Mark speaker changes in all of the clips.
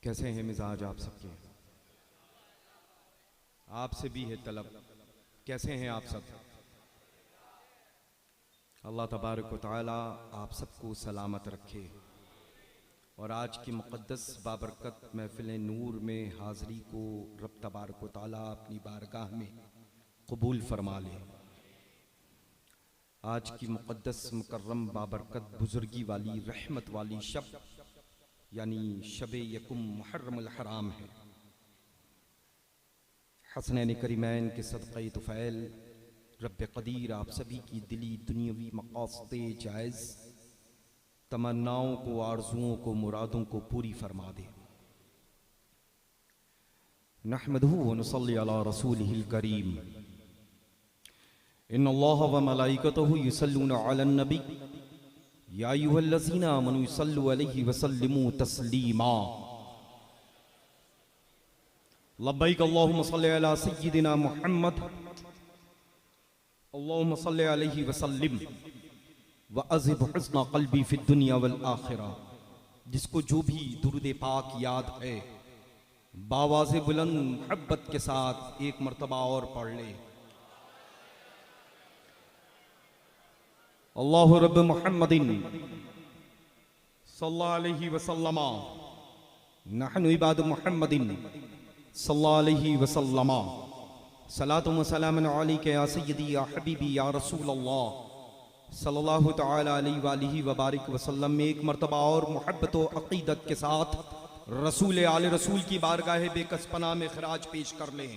Speaker 1: कैसे हैं मिजाज आप सबके? आपसे भी है तलब, कैसे हैं आप सब? अल्लाह तबारक व तआला आप सबको सलामत रखे और आज की मुक़द्दस बाबरकत महफ़िल नूर में हाज़री को रब तबारक व तआला अपनी बारगाह में कबूल फरमा ले। आज की मुक़द्दस मुकर्रम बाबरकत बुज़ुर्गी वाली रहमत वाली शब यानी शब यकुम मुहर्रमुल हराम है। हसनैन करीमैन के सदक़े तुफ़ैल रब क़दीर आप सभी की दिली दुनियावी मक़ासदे जायज़ तमन्नाओं को, आरज़ुओं को, मुरादों को पूरी फरमा दे। नहमदुहु व नुसल्ली अला रसूलिहिल करीम। इन्नल्लाह व मलाइकतहु युसल्लूना अलन नबी या अय्युहल्लज़ीना आमनू सल्लु अलैहि व सल्लिमू तस्लीमा। लब्बैक अल्लाहुम्मा सल्लि अला सय्यिदिना मुहम्मद अल्लाहुम्मा सल्लि अलैहि व सल्लिम व अज़िब हुस्न क़ल्बी फ़िद दुनिया वल आखिरा। जिसको जो भी दुरूद पाक याद है बावाज़े बुलंद मोहब्बत के साथ एक मर्तबा और पढ़ ले। अल्लाहु रब्ब मुहम्मदिन सल्लल्लाहु अलैहि वसल्लमा नहनु इबादु मुहम्मदिन सल्लल्लाहु अलैहि वसल्लमा सलातु व सलामुन अलैका या सय्यदी या हबीबी या रसूल अल्लाह सल्लल्लाहु तआला अलैहि व आलिहि व बारिक वसल्लम। एक मर्तबा और मोहब्बत व अक़ीदत के साथ रसूल आले रसूल की बारगाह बेकसपना में खराज पेश कर लें।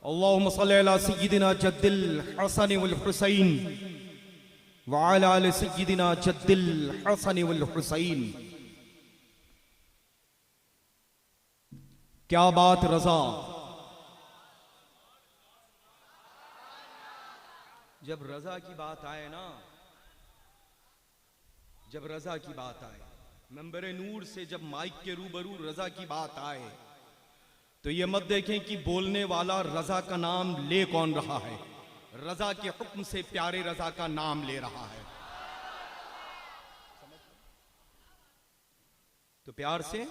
Speaker 1: अल्लाहुम्मा सल्लि अला सय्यिदिना जद्दिल हसन वल हुसैन व अला आलि सय्यिदिना जद्दिल हसन वल हुसैन। क्या बात रज़ा, जब रज़ा की बात आए ना, जब रज़ा की बात आए, मंबरे नूर से जब माइक के रूबरू रज़ा की बात आए तो ये मत देखें कि बोलने वाला रज़ा का नाम ले कौन रहा है, रज़ा के हुक्म से प्यारे रज़ा का नाम ले रहा है। तो प्यार से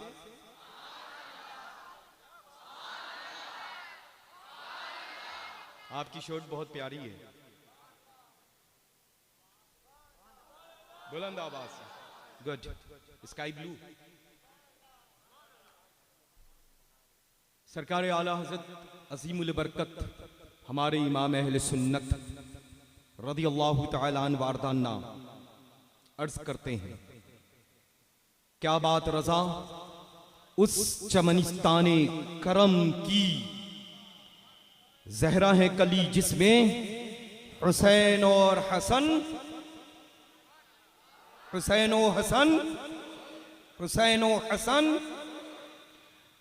Speaker 1: आपकी शोट बहुत प्यारी है, बुलंद आवाज से, गुड, स्काई ब्लू। सरकार आला हज़रत अज़ीमुल बरकत हमारे इमाम अहले सुन्नत रज़ियल्लाहु तआला अन्हु वारदाना अर्ज करते हैं, क्या बात रज़ा उस चमनिस्ताने करम की ज़हरा है कली जिसमें हुसैन और हसन, हुसैन और हसन, हुसैन और हसन।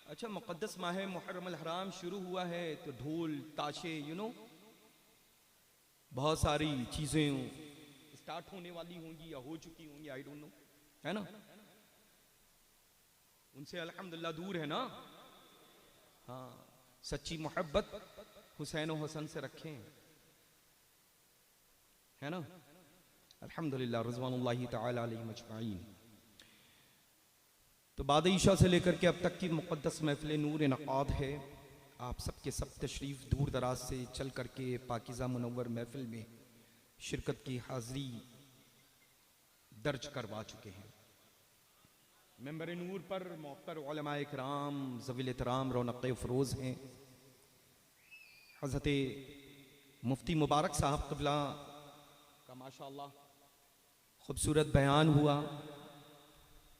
Speaker 1: अच्छा, मुक़द्दस माह मुहर्रमुल हराम शुरू हुआ है तो ढोल ताशे बहुत सारी चीजें स्टार्ट होने वाली होंगी या हो चुकी होंगी, आई डोंट नो, है ना? उनसे अल्हम्दुलिल्लाह दूर है ना। हाँ, सच्ची मोहब्बत हुसैन और हसन से रखें, है ना? अल्हम्दुलिल्लाह रिज़वानुल्लाहि तआला अलैहिम अजमाइन। तो बाद ईशा से लेकर के अब तक की मुक़द्दस महफ़िल नूर इनक़ाद है। आप सबके सब तशरीफ़ दूर दराज से चल करके पाकीज़ा मुनव्वर महफ़िल में शिरकत की हाज़री दर्ज करवा चुके हैं। मेंबर नूर पर मोक़र उलमाए किराम ज़वील एहतराम रौनक़ फ़रोज़ हैं। हज़रत मुफ्ती मुबारक साहब क़िबला का माशाअल्लाह ख़ूबसूरत बयान हुआ।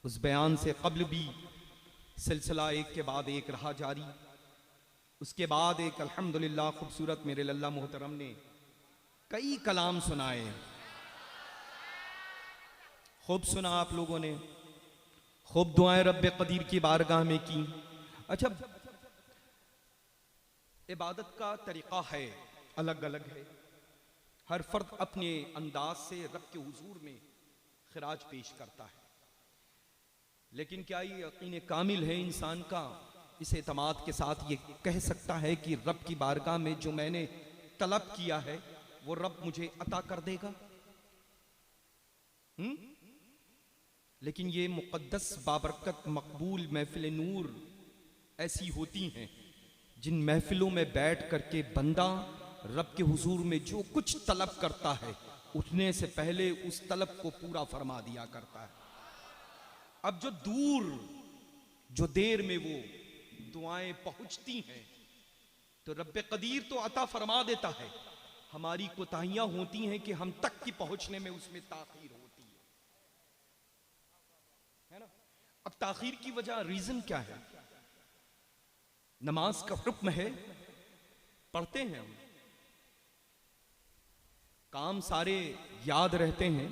Speaker 1: उस बयान से कब्ल भी सिलसिला एक के बाद एक रहा जारी। उसके बाद एक अल्हम्दुलिल्लाह खूबसूरत मेरे लल्ला मोहतरम ने कई कलाम सुनाए, खूब सुना आप लोगों ने, खूब दुआएं रब्बे क़दीर की बारगाह में की। अच्छा, इबादत का तरीक़ा है, अलग अलग है, हर फर्द अपने अंदाज से रब के हुजूर में खिराज पेश करता है। लेकिन क्या ये यकीन कामिल है इंसान का इस एतमाद के साथ ये कह सकता है कि रब की बारगाह में जो मैंने तलब किया है वो रब मुझे अता कर देगा? लेकिन ये मुक़द्दस बाबरकत मकबूल महफिल नूर ऐसी होती हैं जिन महफिलों में बैठ करके बंदा रब के हुजूर में जो कुछ तलब करता है उठने से पहले उस तलब को पूरा फरमा दिया करता है। अब जो दूर जो देर में वो दुआएं पहुंचती हैं तो रब्बे कदीर तो अता फरमा देता है, हमारी कोताहियां होती हैं कि हम तक की पहुंचने में उसमें ताखीर होती है ना। अब ताखीर की वजह रीजन क्या है? नमाज का हुक्म है, पढ़ते हैं हम, काम सारे याद रहते हैं,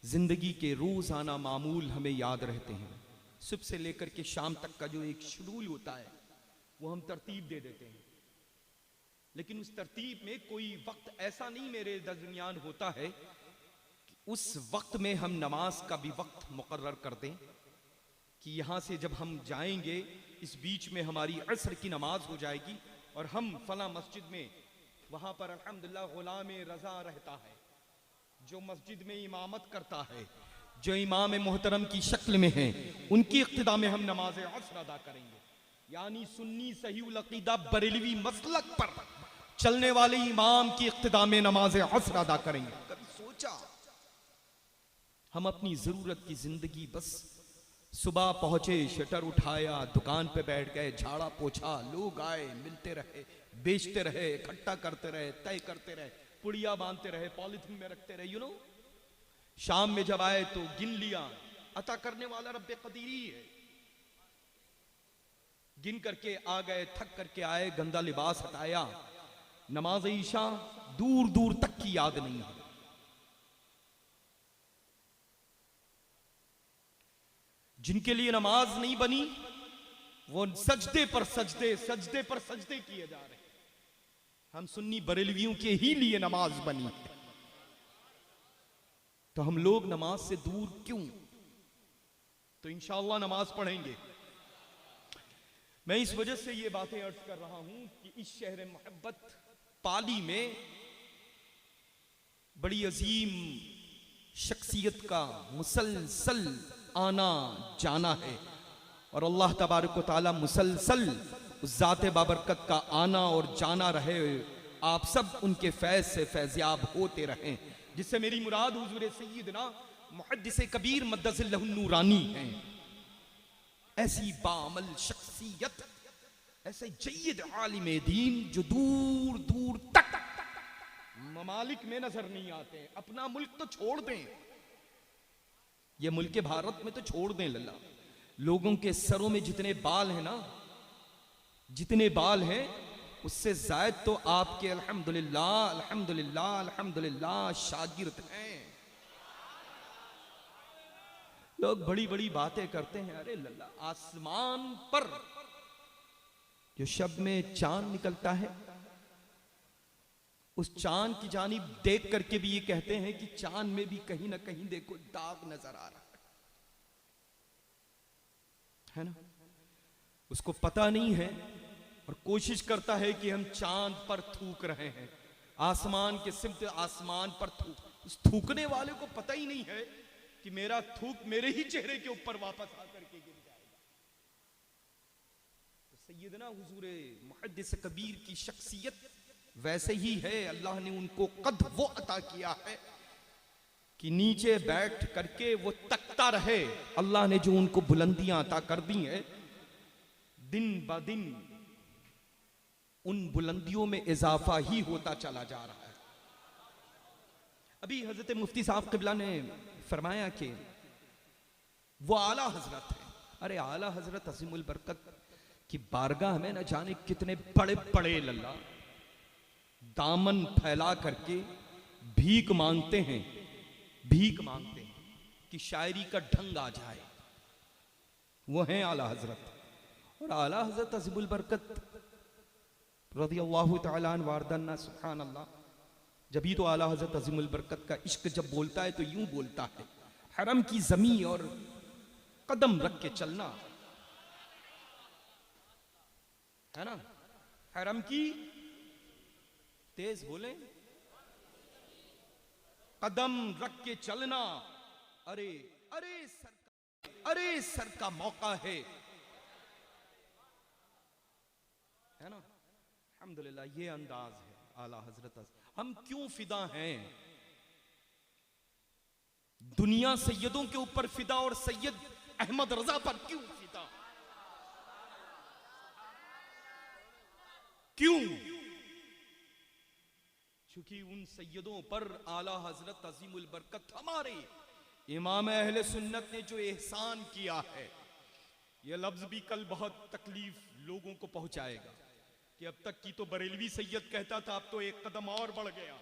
Speaker 1: जिंदगी के रोजाना मामूल हमें याद रहते हैं, सुबह से लेकर के शाम तक का जो एक शेड्यूल होता है वो हम तरतीब दे देते हैं। लेकिन उस तरतीब में कोई वक्त ऐसा नहीं मेरे दरमियान होता है कि उस वक्त में हम नमाज का भी वक्त मुकर्रर कर दें कि यहां से जब हम जाएंगे इस बीच में हमारी असर की नमाज हो जाएगी और हम फला मस्जिद में वहां पर अल्हम्दुलिल्लाह गुलाम रजा रहता है जो मस्जिद में इमामत करता है, जो इमाम मोहतरम की शक्ल में है, उनकी इक्तिदा में हम नमाज असर अदा करेंगे। यानी सुन्नी सहीउल अकीदा बरेलवी मसलक पर चलने वाले इमाम की इक्तिदा में नमाज असर अदा करेंगे। कभी सोचा हम अपनी जरूरत की जिंदगी बस सुबह पहुंचे, शटर उठाया, दुकान पे बैठ गए, झाड़ा पोछा, लोग आए, मिलते रहे, बेचते रहे, इकट्ठा करते रहे, तय करते रहे, पुड़िया बांधते रहे, पॉलिथीन में रखते रहे, शाम में जब आए तो गिन लिया। अता करने वाला रब्बे कदीरी है। गिन करके आ गए, थक करके आए, गंदा लिबास हटाया, नमाज ईशा दूर दूर तक की याद नहीं है। जिनके लिए नमाज नहीं बनी वो सजदे पर सजदे, सजदे पर सजदे किए जा रहे हैं। हम सुन्नी बरेलवियों के ही लिए नमाज बनी है, तो हम लोग नमाज से दूर क्यों? तो इंशाअल्लाह नमाज पढ़ेंगे। मैं इस वजह से ये बातें अर्ज कर रहा हूं कि इस शहर मोहब्बत पाली में बड़ी अजीम शख्सियत का मुसलसल आना जाना है और अल्लाह तबारक व तआला मुसलसल उस ज़ाते बाबरकत का आना और जाना रहे। आप सब उनके फैज़ से फैज़याब होते रहें, जिससे मेरी मुराद हुज़ूर सय्यदना मुहद्दिस कबीर मद्दसिल्लहु नूरानी हैं। ऐसी बामल शख्सियत, ऐसे जय्यद आलिम दीन जो दूर दूर तक ममालिक में नजर नहीं आते। अपना मुल्क तो छोड़ दें, ये मुल्क भारत में तो छोड़ दें लल्ला, लोगों के सरों में जितने बाल हैं ना, जितने बाल हैं उससे जायद तो आपके अल्हम्दुलिल्लाह अल्हम्दुलिल्लाह अल्हम्दुलिल्लाह शागिर्द हैं। लोग बड़ी बड़ी बातें करते हैं, अरे लल्ला आसमान पर जो शब में चांद निकलता है उस चांद की जानिब देख करके भी ये कहते हैं कि चांद में भी कहीं ना कहीं देखो दाग नजर आ रहा है ना। उसको पता नहीं है और कोशिश करता है कि हम चांद पर थूक रहे हैं, आसमान के सिमत आसमान पर थूक। उस थूकने वाले को पता ही नहीं है कि मेरा थूक मेरे ही चेहरे के ऊपर वापस आकर के गिर जाएगा। तो सैयदना हुजूर मुहद्दिस कबीर की शख्सियत वैसे ही है। अल्लाह ने उनको कद वो अता किया है कि नीचे बैठ करके वो तकता रहे। अल्लाह ने जो उनको बुलंदियां अता कर दी हैं, दिन ब दिन उन बुलंदियों में इजाफा ही होता चला जा रहा है। अभी हजरत मुफ्ती साहब क़िबला ने फरमाया कि वो आला हजरत है। अरे आला हजरत अज़ीमुल बरकत की बारगाह में न जाने कितने बड़े बड़े लल्ला दामन फैला करके भीख मांगते हैं, भीख मांगते हैं कि शायरी का ढंग आ जाए। वो हैं आला हजरत। और आला हजरत अज़ीमुल बरकत रज़ियल्लाहु तआला अन्हु वारदन्ना, सुभान अल्लाह। जब ही तो आला हजरत अज़ीमुल बरकत का इश्क जब बोलता है तो यूं बोलता है, हरम की जमी और कदम रख के चलना, है ना। हरम की, तेज बोले, कदम रख के चलना। अरे अरे सर का मौका है ना। अल्हम्दुलिल्लाह ये अंदाज है आला हजरत। हम क्यों फिदा हैं? दुनिया सैयदों के ऊपर फिदा और सैयद अहमद रजा पर क्यों फिदा? क्यों? क्योंकि उन सैयदों पर आला हजरत अजीमुल बरकत हमारे इमाम अहले सुन्नत ने जो एहसान किया है, यह लफ्ज भी कल बहुत तकलीफ लोगों को पहुंचाएगा कि अब तक की तो बरेलवी सैयद कहता था, अब तो एक कदम और बढ़ गया।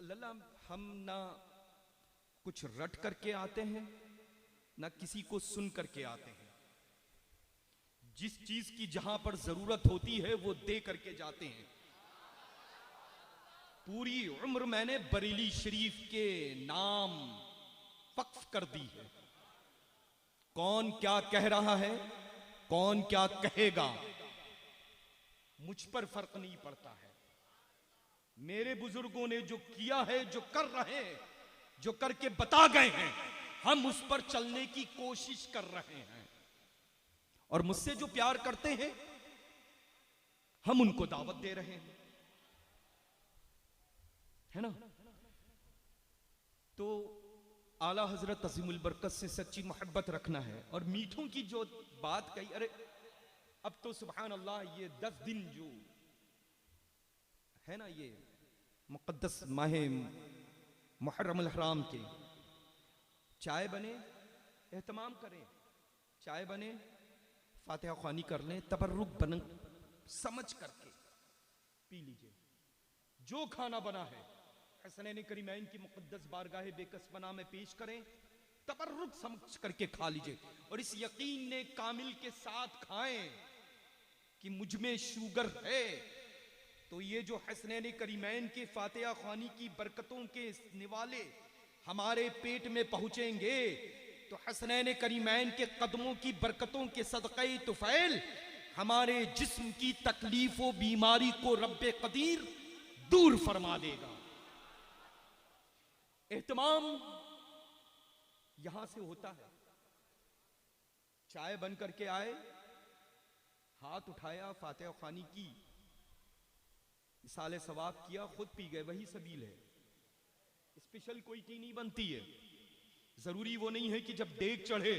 Speaker 1: लल्ला हम ना कुछ रट करके आते हैं ना किसी को सुन करके आते हैं। जिस चीज की जहां पर जरूरत होती है वो दे करके जाते हैं। पूरी उम्र मैंने बरेली शरीफ के नाम वक्फ कर दी है। कौन क्या कह रहा है, कौन क्या कहेगा, मुझ पर फर्क नहीं पड़ता है। मेरे बुजुर्गों ने जो किया है, जो कर रहे हैं, जो करके बता गए हैं, हम उस पर चलने की कोशिश कर रहे हैं। और मुझसे जो प्यार करते हैं हम उनको दावत दे रहे हैं, है ना। तो आला हजरत अजीमुल बरकत से सच्ची मोहब्बत रखना है। और मीठों की जो बात कही, अरे अब तो सुभान अल्लाह ये 10 दिन जो है ना, ये मुक़द्दस माहे मुहर्रम हराम के चाय बने, एहतमाम करें, चाय बने, फातिहा ख्वानी कर लें, तबर्रुक बन समझ करके पी लीजिए। जो खाना बना है हसनैन करीमैन की मुक़द्दस बारगाह बेकसबना में पेश करें, तबर्रुक समझ करके खा लीजिए। और इस यकीन ने कामिल के साथ खाएं कि मुझ में शुगर है, तो ये जो हसनैन करीमैन के फातिहा ख्वानी की बरकतों के निवाले हमारे पेट में पहुंचेंगे, तो हसनैन करीमैन के कदमों की बरकतों के सदक़े तुफैल हमारे जिस्म की तकलीफों बीमारी को रब्बे कदीर दूर फरमा देगा। एहतमाम यहां से होता है। चाय बन करके आए, हाथ उठाया, फातिहा ख्वानी की, इसाले सवाब किया, खुद पी गए, वही सबील है। स्पेशल कोई टी नहीं बनती है। जरूरी वो नहीं है कि जब देग चढ़े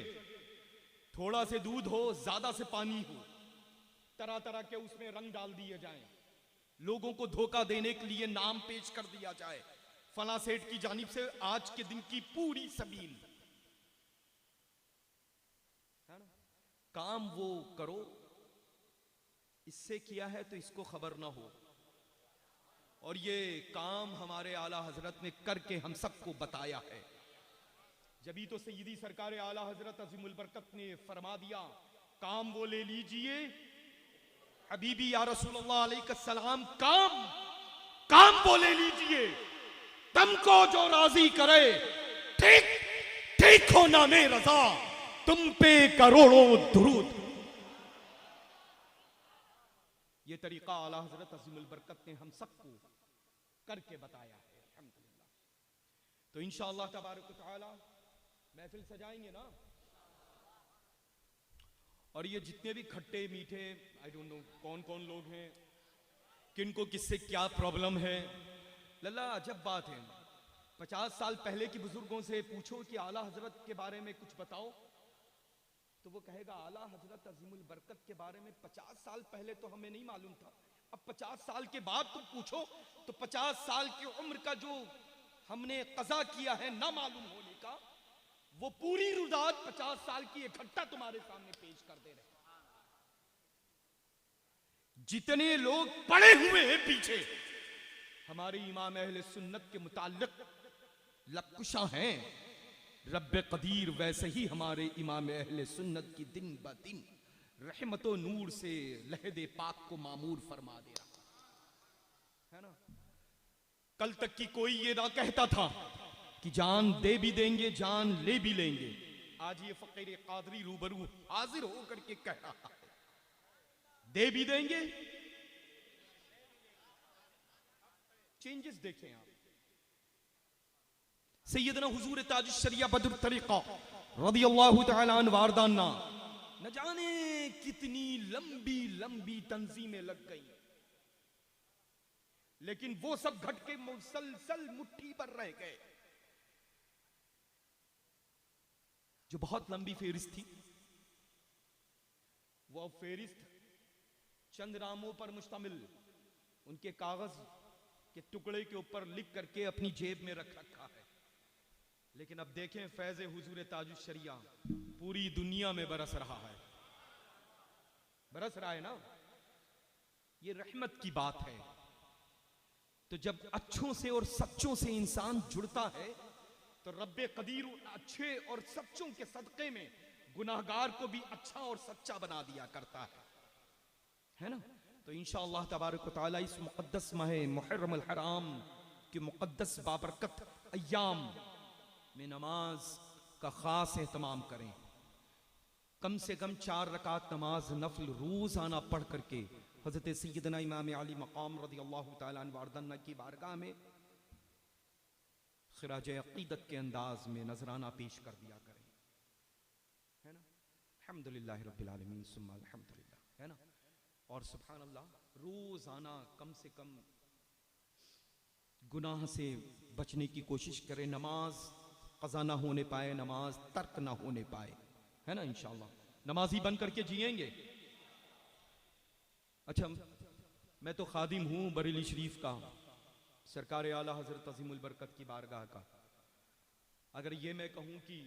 Speaker 1: थोड़ा से दूध हो, ज्यादा से पानी हो, तरह तरह के उसमें रंग डाल दिए जाएं, लोगों को धोखा देने के लिए नाम पेश कर दिया जाए फला सेठ की जानिब से। आज के दिन की पूरी सबील है ना, काम वो करो, इससे किया है तो इसको खबर ना हो। और ये काम हमारे आला हजरत ने करके हम सबको बताया है। जभी तो सैयदी सरकार आला हजरत अजीमुल बरकत ने फरमा दिया, काम वो ले लीजिए हबीबी या रसूलुल्लाह अलैहिस्सलाम, काम वो ले लीजिए, तुमको जो राजी करे, ठीक ठीक हो नामे रजा, तुम पे करोड़ों दुरूद। ये तरीका आला हजरत अजीमुल बरकत ने हम सबको करके बताया है, अल्हम्दुलिल्लाह। तो इंशाअल्लाह तबारक व तआला महफिल सजाएंगे ना। और ये जितने भी खट्टे मीठे, आई डोंट नो कौन कौन लोग हैं, किनको किससे क्या प्रॉब्लम है, लल्ला अजब बात है। 50 साल पहले के बुजुर्गों से पूछो कि आला हजरत के बारे में कुछ बताओ, तो वो कहेगा आला हजरत अजीमुल बरकत के बारे में 50 साल पहले तो हमें नहीं मालूम था। अब 50 साल के बाद तुम पूछो तो 50 साल की उम्र का जो हमने कज़ा किया है ना मालूम होने का, वो पूरी रुदात 50 साल की इकट्ठा तुम्हारे सामने पेश कर दे रहे। जितने लोग पड़े हुए हैं पीछे हमारे इमाम अहले सुन्नत के मुताल्लिक लबकुशा हैं, रब्बे कदीर वैसे ही हमारे इमाम अहले सुन्नत की दिन ब दिन रहमतो नूर से लहदे पाक को मामूर फरमा दे रहा है ना। कल तक की कोई ये ना कहता था कि जान दे भी देंगे, जान ले भी लेंगे। आज ये फकीर कादरी रूबरू हाजिर होकर के कह रहा है दे भी देंगे। चेंजेस देखें आप, सैयदना हुजूर ताजुश शरिया बद्र तरीका रदियल्लाहु तआला अन्हु वारदाना, न जाने कितनी लंबी लंबी तंजीमें लग गई, लेकिन वो सब घट के मुसलसल मुट्ठी पर रह गए। जो बहुत लंबी फेरिस्त थी, वो फेरिस्त चंद नामों पर मुश्तमिल उनके कागज के टुकड़े के ऊपर लिख करके अपनी जेब में रख रखा है। लेकिन अब देखें, फैज़ हुजूर ताजुश शरिया पूरी दुनिया में बरस रहा है, बरस रहा है ना। ये रहमत की बात है। तो जब अच्छों से और सच्चों से इंसान जुड़ता है तो रब्बे कदीर अच्छे और सच्चों के सदक़े में गुनाहगार को भी अच्छा और सच्चा बना दिया करता है ना। तो इंशाअल्लाह तबारक व तआला इस मुक़द्दस माह मुहर्रम अल हराम के मुक़द्दस बाबरकत अय्याम में नमाज का ख़ास एहतमाम करें। कम से कम 4 रकात नमाज नफल रोज़ाना पढ़ करके हज़रत सैयदना इमाम अली मक़ाम रज़ियल्लाहु तआला अन्हु वारदाना की बारगाह में खिराज अक़ीदत के अंदाज में नजराना पेश कर दिया करें, है ना। अल्हम्दुलिल्लाहि रब्बिल आलमीन सुम्मा अल्हम्दुलिल्लाह, है ना। और सुभान अल्लाह, रोज़ाना कम से कम गुनाह से बचने की कोशिश करें। नमाज क़ज़ा ना होने पाए, नमाज तर्क ना होने पाए, है ना। इंशाअल्लाह नमाजी बन करके जिएंगे। अच्छा, मैं तो खादिम हूँ बरेली शरीफ का, सरकार आला हज़रत अज़ीमुल बरकत की बारगाह का। अगर ये मैं कहूँ कि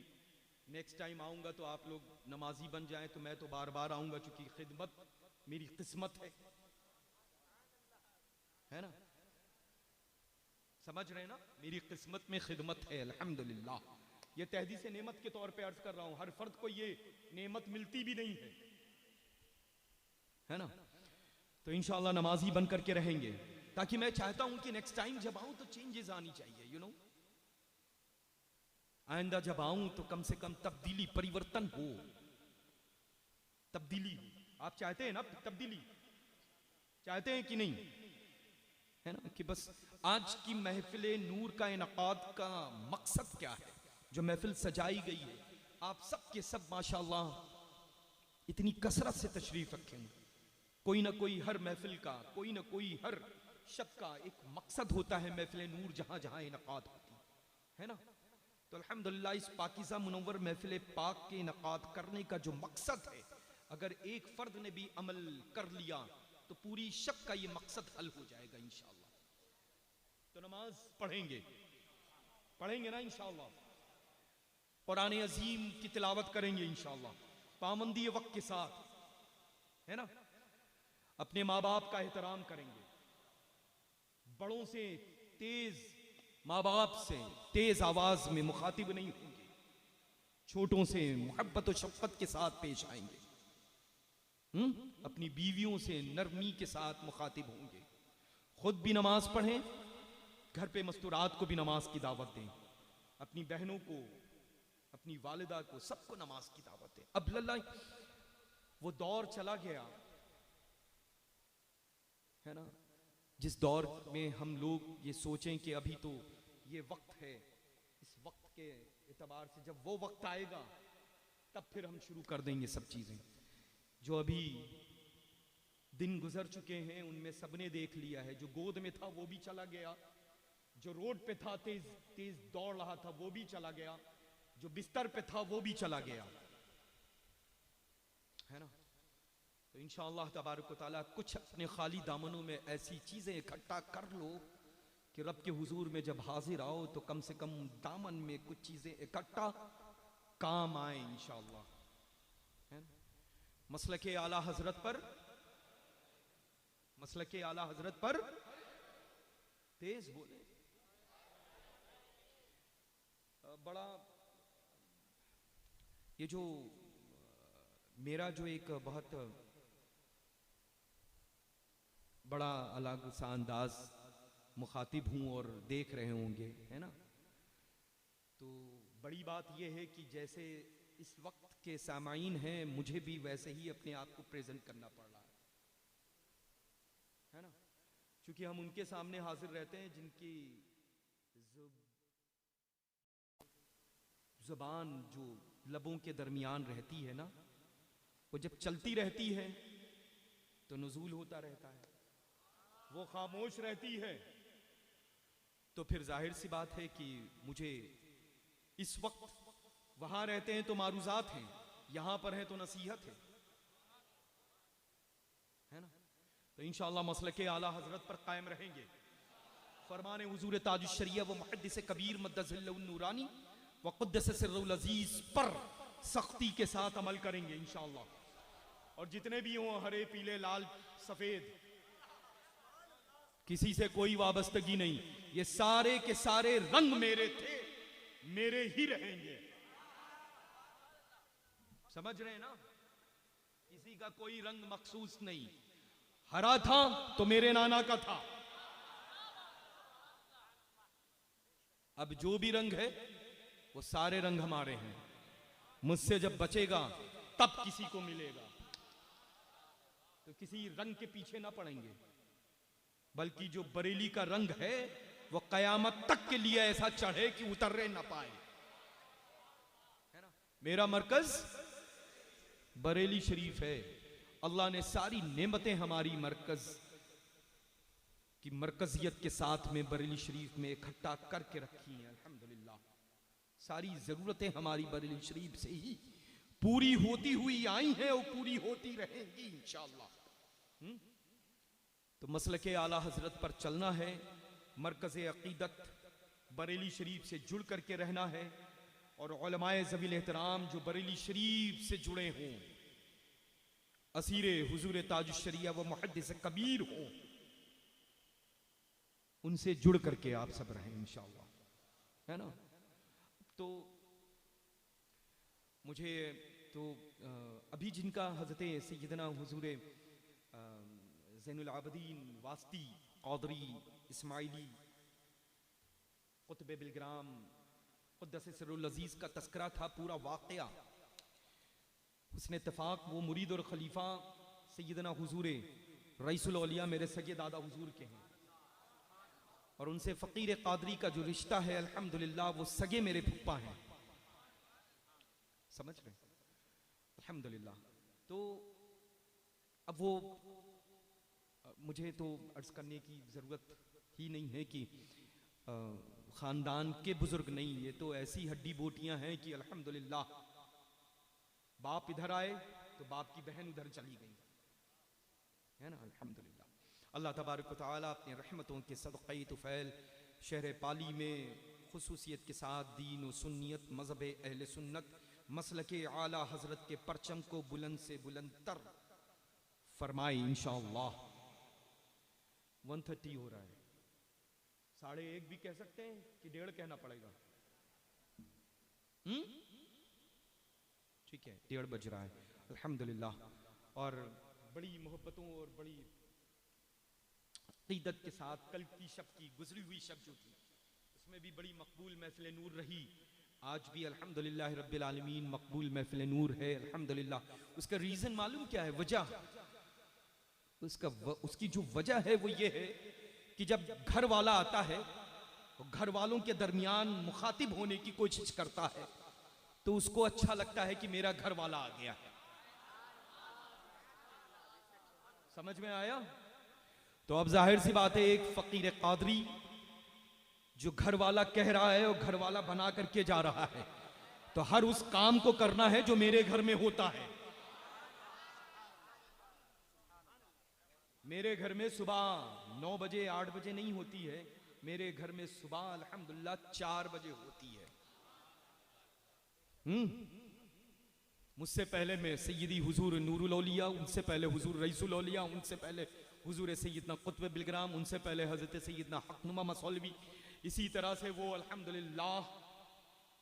Speaker 1: नेक्स्ट टाइम आऊँगा तो आप लोग नमाजी बन जाएं, तो मैं तो बार बार आऊँगा, चूँकि खिदमत मेरी किस्मत है ना। समझ रहे हैं ना, मेरी किस्मत में खिदमत है अल्हम्दुलिल्लाह। ये तहदीस से नेमत के तौर पे अर्ज कर रहा हूँ, हर फर्द को ये नेमत मिलती भी नहीं है ना। तो इंशाअल्लाह नमाजी बन करके रहेंगे, ताकि मैं चाहता हूं कि नेक्स्ट टाइम जब आऊं तो चेंजेस आनी चाहिए, यू नो। आइंदा जब आऊं तो कम से कम तब्दीली, परिवर्तन हो, तब्दीली। आप चाहते हैं ना तब्दीली, चाहते हैं कि नहीं, है ना। कि बस आज की महफिल नूर का इनकाद का मकसद क्या है, जो महफिल सजाई गई है, आप सब के सब माशाअल्लाह इतनी कसरत से तशरीफ रखें। कोई ना कोई हर महफिल का, कोई ना कोई हर शब का एक मकसद होता है महफिल नूर जहां जहां इनकाद होती है ना। तो अल्हम्दुलिल्लाह इस पाकीज़ा मुनव्वर महफिल पाक के इनकाद करने का जो मकसद है, अगर एक फर्द ने भी अमल कर लिया तो पूरी शब का ये मकसद हल हो जाएगा इंशाअल्लाह। तो नमाज पढ़ेंगे, पढ़ेंगे ना इंशाअल्लाह। कुरान अजीम की तिलावत करेंगे इंशाअल्लाह, पाबंदी वक्त के साथ, है ना। अपने माँ बाप का एहतराम करेंगे, बड़ों से तेज, माँ बाप से तेज आवाज में मुखातिब नहीं होंगे, छोटों से मोहब्बत और शफ़क़त के साथ पेश आएंगे, अपनी बीवियों से नरमी के साथ मुखातिब होंगे, खुद भी नमाज पढ़ें, घर पे मस्तूरात को भी नमाज की दावत दें, अपनी बहनों को, अपनी वालिदा को, सबको नमाज की दावत दें। अब लल्ला वो दौर चला गया है ना, जिस दौर में हम लोग ये सोचें कि अभी तो ये वक्त है, इस वक्त के एतबार से जब वो वक्त आएगा तब फिर हम शुरू कर देंगे सब चीज़ें। जो अभी दिन गुजर चुके हैं उनमें सबने देख लिया है। जो गोद में था वो भी चला गया, जो रोड पे था तेज तेज दौड़ रहा था वो भी चला गया, जो बिस्तर पे था वो भी चला गया, है ना। तो इंशाअल्लाह तबारक व तआला कुछ अपने खाली दामनों में ऐसी चीज़ें इकट्ठा कर लो कि रब के हुजूर में जब हाजिर आओ तो कम से कम दामन में कुछ चीज़ें इकट्ठा काम आए इंशाअल्लाह, है ना। मसलके आला हजरत पर, मसलके आला हजरत पर तेज बोले। बड़ा ये जो मेरा जो एक बहुत बड़ा अलग सा अंदाज मुखातिब हूँ और देख रहे होंगे, है ना। तो बड़ी बात यह है कि जैसे इस वक्त के सामाईन हैं, मुझे भी वैसे ही अपने आप को प्रेजेंट करना पड़ रहा है ना, क्योंकि हम उनके सामने हाजिर रहते हैं जिनकी ज़बान जो लबों के दरमियान रहती है ना, वो जब चलती रहती है तो नुज़ूल होता रहता है, वो खामोश रहती है तो फिर जाहिर सी बात है कि मुझे इस वक्त वहां रहते हैं तो मारूजात हैं, यहां पर हैं तो नसीहत है ना। तो इंशाअल्लाह मसलके आला हजरत पर कायम रहेंगे। फरमाने हुजूर ताजुश शरिया व मुहद्दिस कबीर मद्दज़िल्लहु नूरानी व क़ुद्दस सिर्रुल अज़ीज़ पर सख्ती के साथ अमल करेंगे इंशाअल्लाह। और जितने भी हों, हरे पीले लाल सफेद, किसी से कोई वाबस्तगी नहीं, ये सारे के सारे रंग मेरे थे, मेरे ही रहेंगे। समझ रहे हैं ना, किसी का कोई रंग मखसूस नहीं। हरा था तो मेरे नाना का था, अब जो भी रंग है वो सारे रंग हमारे हैं। मुझसे जब बचेगा तब किसी को मिलेगा, तो किसी रंग के पीछे ना पड़ेंगे, बल्कि जो बरेली का रंग है वो कयामत तक के लिए ऐसा चढ़े कि उतरने ना पाए, है ना। मेरा मरकज बरेली शरीफ है। अल्लाह ने सारी नेमतें हमारी मरकज की मरकजियत के साथ में बरेली शरीफ में इकट्ठा करके रखी हैं। अल्हम्दुलिल्लाह, सारी जरूरतें हमारी बरेली शरीफ से ही पूरी होती हुई आई हैं और पूरी होती रहेंगी इंशाअल्लाह। तो मसलके आला हजरत पर चलना है, मरकज़ अकीदत बरेली शरीफ से जुड़ करके रहना है, और उलमाए ज़वील एहतराम जो बरेली शरीफ से जुड़े हों, असीरे हुजूर ताजुश शरिया व मुहद्दिस कबीर हों, उनसे जुड़ करके आप सब रहें इंशाअल्लाह, है ना। तो मुझे तो अभी जिनका हज़रत सैयदना हुजूर ज़ैनुल आबिदीन वास्ती क़ादरी इस्माइली क़ुत्ब बिलग्राम क़ुद्दस सिर्रुल अज़ीज़ का तस्करा था, पूरा वाक़या हुस्न इत्तेफ़ाक़ वो मुरीद और खलीफा सैयदना हुजूर रईसुल औलिया मेरे सगे दादा हुजूर के हैं, और उनसे फ़कीर क़ादरी का जो रिश्ता है अल्हम्दुलिल्लाह वो सगे मेरे फुप्पा हैं, समझ रहे अल्हम्दुलिल्लाह। तो अब वो मुझे तो अर्ज़ करने की ज़रूरत ही नहीं है कि ख़ानदान के बुज़ुर्ग नहीं, ये तो ऐसी हड्डी बोटियां हैं कि अल्हम्दुलिल्लाह बाप इधर आए तो बाप की बहन उधर चली गई, है ना। अल्हम्दुलिल्लाह, अल्लाह तबारक व तआला अपनी रहमतों के सदक़े तुफ़ैल शहर पाली में खुसूसियत के साथ दीन व सुन्नियत मज़हब अहले सुन्नत मसलके आला हज़रत के परचम को बुलंद से बुलंद तर फरमाए इंशाअल्लाह। 1:30 हो रहा है, 1:30 भी कह सकते हैं कि 1:30 कहना पड़ेगा, ठीक है 1:30 बज रहा है अल्हम्दुलिल्लाह। और बड़ी मोहब्बतों और बड़ी अक़ीदत के साथ कल की शब की गुजरी हुई शब जो थी उसमें भी बड़ी मकबूल महफिल नूर रही, आज भी अल्हम्दुलिल्लाह रब्बिल आलमीन मकबूल महफिल नूर है अल्हम्दुलिल्लाह। उसका रीज़न मालूम क्या है, वजह उसकी जो वजह है वो ये है कि जब घर वाला आता है और घर वालों के दरमियान मुखातिब होने की कोशिश करता है तो उसको अच्छा लगता है कि मेरा घर वाला आ गया है, समझ में आया। तो अब जाहिर सी बात है, एक फकीर क़ादरी जो घर वाला कह रहा है और घर वाला बना करके जा रहा है, तो हर उस काम को करना है जो मेरे घर में होता है। मेरे घर में सुबह 9 बजे 8 बजे नहीं होती है, मेरे घर में सुबह अल्हम्दुलिल्लाह 4 बजे होती है। मुझसे पहले मैं सैयदी हुजूर नूरुल औलिया, उनसे पहले हुजूर रईसुल औलिया, उनसे पहले हुजूर सैयदना क़ुत्ब बिलग्राम, उनसे पहले हज़रत सैयदना हक़नुमा मसौलवी, इसी तरह से वो अल्हम्दुलिल्लाह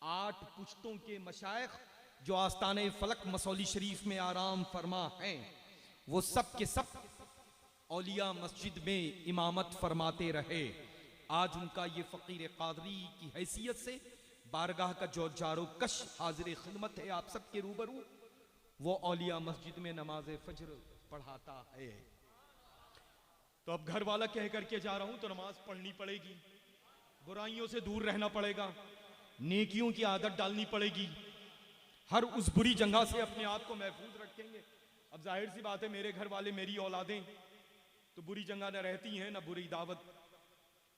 Speaker 1: 8 पुश्तों के मशाइख जो आस्ताने फ़लक मसौली शरीफ में आराम फरमा हैं, वो सब के सब औलिया मस्जिद में इमामत फरमाते रहे। आज उनका ये फ़कीर क़ादरी की हैसियत से बारगाह का जो जारो कश हाजिर खिदमत है आप सब के रूबरू, वो औलिया मस्जिद में नमाज फजर पढ़ाता है। तो अब घर वाला कह करके जा रहा हूं तो नमाज पढ़नी पड़ेगी, बुराइयों से दूर रहना पड़ेगा, नेकियों की आदत डालनी पड़ेगी, हर उस बुरी जगह से अपने आप को महफूज रखेंगे। अब जाहिर सी बात है, मेरे घर वाले, मेरी औलादें तो बुरी जगह न रहती हैं, न बुरी दावत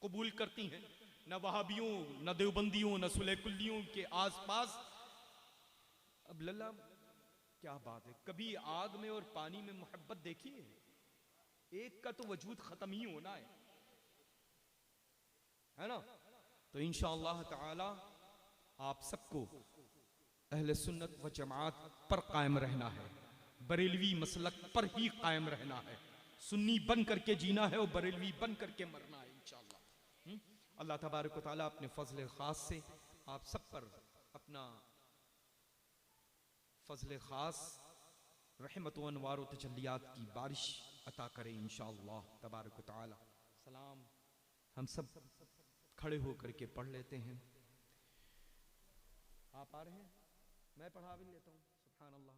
Speaker 1: कबूल करती हैं, न वहाबियों, न देवबंदियों, न सुलेकुल्लियों के आसपास। अब लल्ला क्या बात है, कभी आग में और पानी में मोहब्बत देखी है? एक का तो वजूद खत्म ही होना है ना? तो इंशाअल्लाह ताला आप सबको अहले सुन्नत व जमात पर कायम रहना है, बरेलवी मसलक पर ही कायम रहना है, सुन्नी बन करके जीना है और बरेलवी बन करके मरना है इंशाअल्लाह। अल्लाह तबारक व तआला अपने फजल खास से आप सब पर अपना फजल खास रहमत व अनवार व तजल्लियात की बारिश अता करे इंशाअल्लाह तबारक व तआला। सलाम हम सब खड़े होकर के पढ़ लेते हैं। आप आ रहे हैं? मैं पढ़ा भी लेता हूँ। सुभान अल्लाह।